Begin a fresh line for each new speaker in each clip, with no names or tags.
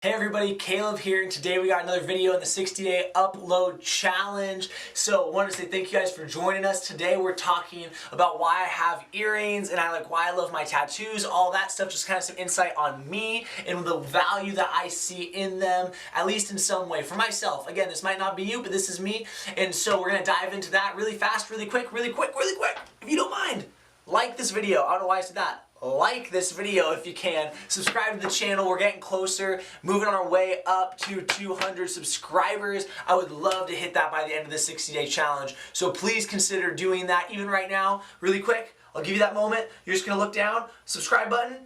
Hey everybody, Caleb here, and today we got another video in the 60-day upload challenge. So I wanted to say thank you guys for joining us. Today we're talking about why I have earrings and why I love my tattoos, all that stuff, just kind of some insight on me and the value that I see in them, at least in some way, for myself. Again, this might not be you, but this is me, and so we're going to dive into that really fast, really quick. If you don't mind, like this video. I don't know why I said that. Like this video if you can. Subscribe to the channel. We're getting closer, moving on our way up to 200 subscribers. I would love to hit that by the end of the 60-day challenge. So please consider doing that even right now, really quick. I'll give you that moment. You're just gonna look down, subscribe button,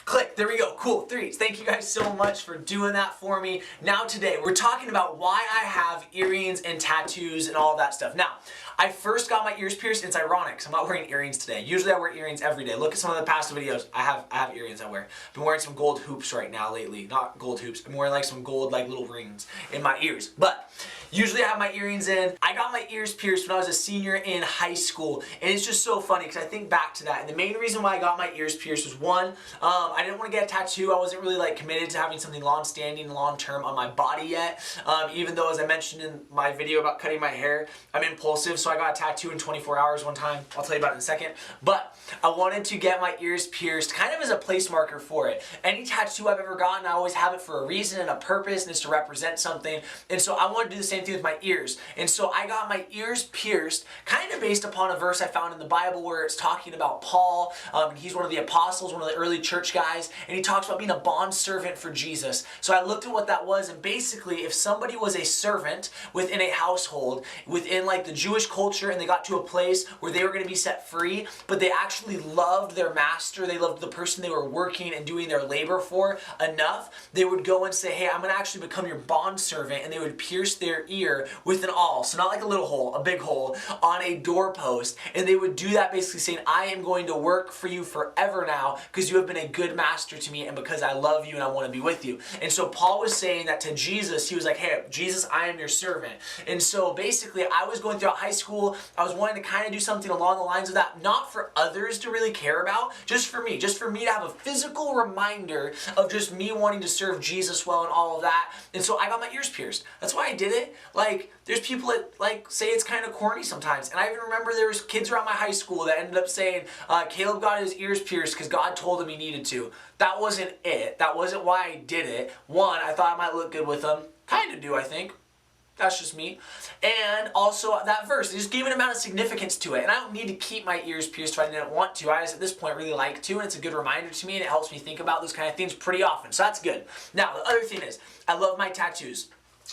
click, there we go, cool, 3. Thank you guys so much for doing that for me. Now today, we're talking about why I have earrings and tattoos and all of that stuff. Now, I first got my ears pierced, and it's ironic, because I'm not wearing earrings today. Usually I wear earrings every day. Look at some of the past videos, I have earrings I wear. I've been wearing some gold hoops right now lately, not gold hoops, I'm wearing like some gold like little rings in my ears. But usually I have my earrings in. I got my ears pierced when I was a senior in high school, and it's just so funny because I think back to that. And the main reason why I got my ears pierced was one, I didn't want to get a tattoo. I wasn't really like committed to having something long-standing, long-term on my body yet. Even though, as I mentioned in my video about cutting my hair, I'm impulsive, so I got a tattoo in 24 hours one time. I'll tell you about it in a second. But I wanted to get my ears pierced kind of as a place marker for it. Any tattoo I've ever gotten, I always have it for a reason and a purpose, and it's to represent something. And so I wanted to do the same thing with my ears. And so I got my ears pierced kind of based upon a verse I found in the Bible where it's talking about Paul. He's one of the apostles, one of the early church guys, and he talks about being a bondservant for Jesus. So I looked at what that was, and basically if somebody was a servant within a household, within like the Jewish culture, and they got to a place where they were going to be set free, but they actually loved their master, they loved the person they were working and doing their labor for enough, they would go and say, hey, I'm going to actually become your bondservant, and they would pierce their ear with an awl, so not like a little hole, a big hole, on a doorpost, and they would do that basically saying, I am going to work for you forever now because you have been a good master to me and because I love you and I want to be with you. And so Paul was saying that to Jesus. He was like, hey, Jesus, I am your servant. And so basically I was going throughout high school, I was wanting to kind of do something along the lines of that, not for others to really care about, just for me to have a physical reminder of just me wanting to serve Jesus well and all of that. And so I got my ears pierced. That's why I did it. Like, there's people that like say it's kind of corny sometimes. And I even remember there was kids around my high school that ended up saying, Caleb got his ears pierced because God told him he needed to. That wasn't it. That wasn't why I did it. One, I thought I might look good with them. Kind of do, I think. That's just me. And also that verse, they just gave an amount of significance to it. And I don't need to keep my ears pierced if I didn't want to. I just at this point really like to, and it's a good reminder to me, and it helps me think about those kind of things pretty often. So that's good. Now, the other thing is, I love my tattoos.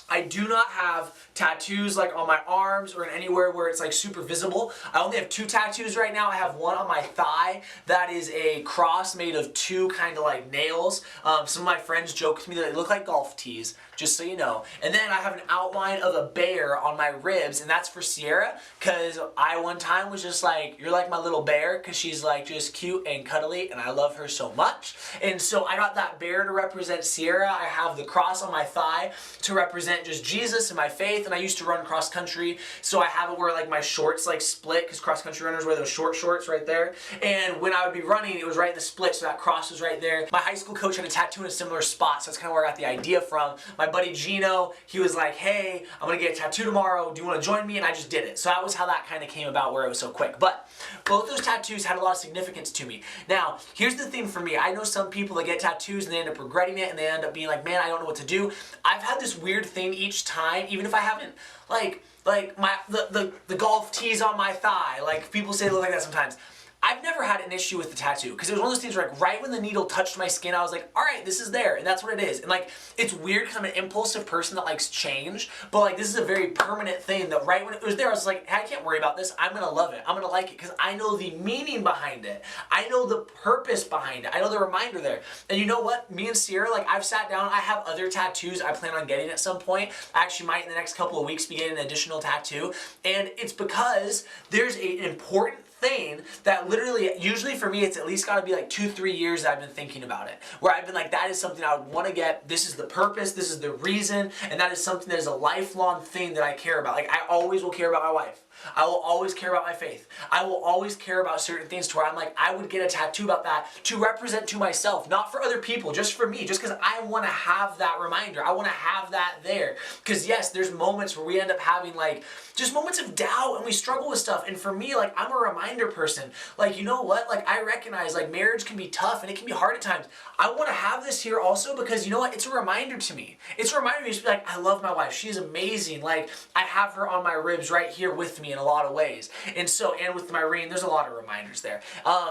I do not have tattoos like on my arms or in anywhere where it's like super visible. I only have 2 tattoos right now. I have one on my thigh that is a cross made of 2 kind of like nails. Some of my friends joke with me that they look like golf tees, just so you know. And then I have an outline of a bear on my ribs, and that's for Sierra, because I one time was just like, you're like my little bear, because she's like just cute and cuddly and I love her so much. And so I got that bear to represent Sierra. I have the cross on my thigh to represent just Jesus and my faith, and I used to run cross country, so I have it where like my shorts like split, because cross country runners wear those short shorts right there, and when I would be running it was right in the split, so that cross was right there. My high school coach had a tattoo in a similar spot, so that's kind of where I got the idea from. My buddy Gino, he was like, hey, I'm gonna get a tattoo tomorrow, do you want to join me? And I just did it. So that was how that kind of came about, where it was so quick. But both those tattoos had a lot of significance to me. Now, here's the thing for me. I know some people that get tattoos and they end up regretting it, and they end up being like, man, I don't know what to do. I've had this weird thing each time, even if I haven't, like the golf tees on my thigh, like people say they look like that sometimes. I've never had an issue with the tattoo, because it was one of those things where like right when the needle touched my skin, I was like, all right, this is there, and that's what it is. And like, it's weird because I'm an impulsive person that likes change, but like this is a very permanent thing that right when it was there, I was like, hey, I can't worry about this. I'm gonna love it. I'm gonna like it because I know the meaning behind it. I know the purpose behind it. I know the reminder there. And you know what? Me and Sierra, like I've sat down, I have other tattoos I plan on getting at some point. I actually might in the next couple of weeks be getting an additional tattoo, and it's because there's an important thing that literally, usually for me, it's at least got to be like 2-3 years that I've been thinking about it. Where I've been like, that is something I would want to get. This is the purpose. This is the reason. And that is something that is a lifelong thing that I care about. Like, I always will care about my wife. I will always care about my faith. I will always care about certain things to where I'm like, I would get a tattoo about that to represent to myself, not for other people, just for me, just because I want to have that reminder. I want to have that there. Because yes, there's moments where we end up having like, just moments of doubt and we struggle with stuff. And for me, like, I'm a reminder person. Like, you know what? Like, I recognize like marriage can be tough and it can be hard at times. I want to have this here also because you know what? It's a reminder to me. It's a reminder to me to be like, I love my wife. She's amazing. Like, I have her on my ribs right here with me in a lot of ways. And so, and with my ring, there's a lot of reminders there.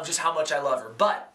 Just how much I love her. But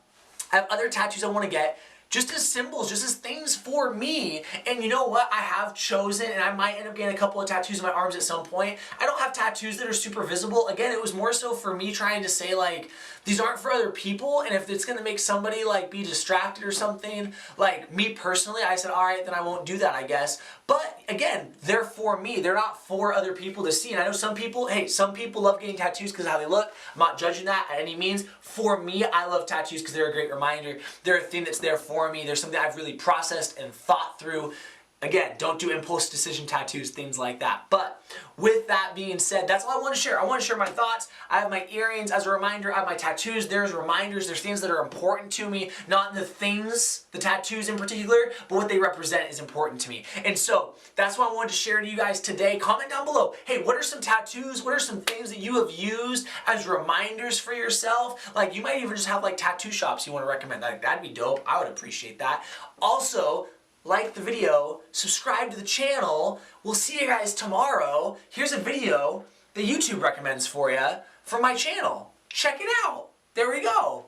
I have other tattoos I want to get just as symbols, just as things for me. And you know what? I have chosen, and I might end up getting a couple of tattoos on my arms at some point. I don't have tattoos that are super visible. Again, it was more so for me trying to say like, these aren't for other people, and if it's gonna make somebody like be distracted or something, like me personally, I said, all right, then I won't do that, I guess. But again, they're for me. They're not for other people to see. And I know some people, hey, some people love getting tattoos because of how they look. I'm not judging that at any means. For me, I love tattoos because they're a great reminder. They're a thing that's there for me. They're something I've really processed and thought through. Again, don't do impulse decision tattoos, things like that. But with that being said, that's all I want to share. I want to share my thoughts. I have my earrings as a reminder. I have my tattoos. There's reminders. There's things that are important to me. Not the things, the tattoos in particular, but what they represent is important to me. And so that's what I wanted to share to you guys today. Comment down below. Hey, what are some tattoos? What are some things that you have used as reminders for yourself? Like, you might even just have like tattoo shops you want to recommend. Like, that'd be dope. I would appreciate that. Also, like the video, subscribe to the channel. We'll see you guys tomorrow. Here's a video that YouTube recommends for you from my channel. Check it out. There we go.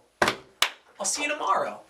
I'll see you tomorrow.